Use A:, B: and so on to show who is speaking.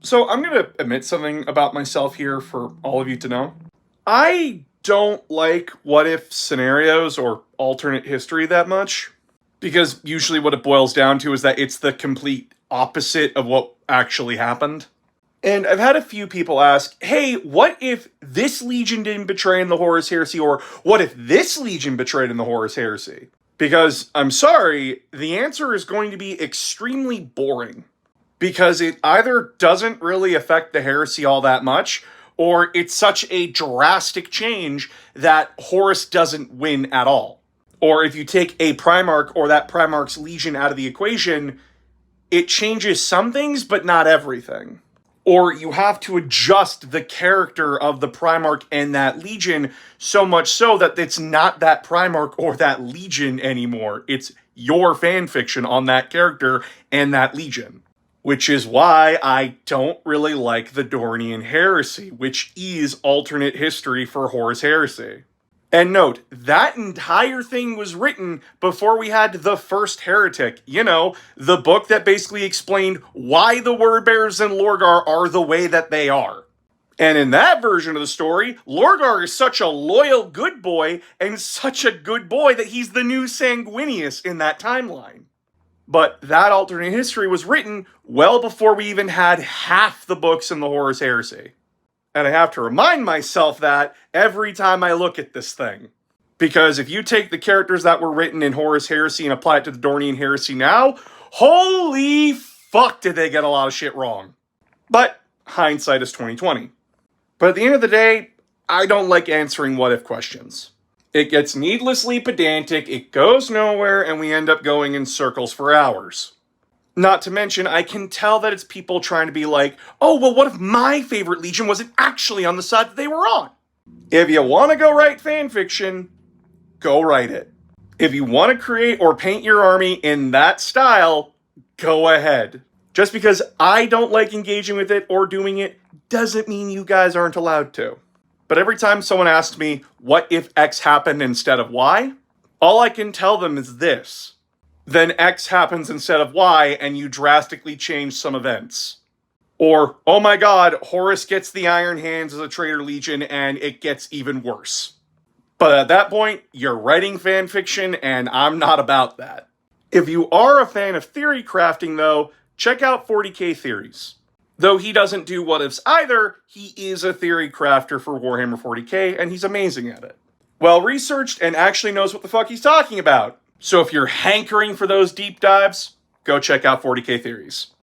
A: So I'm going to admit something about myself here for all of you to know. I don't like what if scenarios or alternate history that much, because usually what it boils down to is that it's the complete opposite of what actually happened. And I've had a few people ask, hey, what if this legion didn't betray in the Horus Heresy, or what if this legion betrayed in the Horus Heresy? Because, I'm sorry, the answer is going to be extremely boring. Because it either doesn't really affect the heresy all that much, or it's such a drastic change that Horus doesn't win at all. Or if you take a Primarch or that Primarch's legion out of the equation, it changes some things, but not everything. Or you have to adjust the character of the Primarch and that legion so much so that it's not that Primarch or that legion anymore. It's your fanfiction on that character and that legion. Which is why I don't really like the Dornian Heresy, which is alternate history for Horus Heresy. And note, that entire thing was written before we had the first Heretic. You know, the book that basically explained why the Wordbearers in Lorgar are the way that they are. And in that version of the story, Lorgar is such a loyal good boy, and such a good boy that he's the new Sanguinius in that timeline. But that alternate history was written well before we even had half the books in the Horus Heresy. And I have to remind myself that every time I look at this thing. Because if you take the characters that were written in Horus Heresy and apply it to the Dornian Heresy now, holy fuck did they get a lot of shit wrong. But hindsight is 2020. But at the end of the day, I don't like answering what-if questions. It gets needlessly pedantic, it goes nowhere, and we end up going in circles for hours. Not to mention, I can tell that it's people trying to be like, oh, well, what if my favorite legion wasn't actually on the side that they were on? If you want to go write fanfiction, go write it. If you want to create or paint your army in that style, go ahead. Just because I don't like engaging with it or doing it doesn't mean you guys aren't allowed to. But every time someone asks me, what if X happened instead of Y? All I can tell them is this. Then X happens instead of Y, and you drastically change some events. Or, oh my god, Horus gets the Iron Hands as a traitor legion, and it gets even worse. But at that point, you're writing fanfiction, and I'm not about that. If you are a fan of theory crafting, though, check out 40k Theories. Though he doesn't do what-ifs either, he is a theory crafter for Warhammer 40k, and he's amazing at it. Well-researched and actually knows what the fuck he's talking about. So if you're hankering for those deep dives, go check out 40k Theories.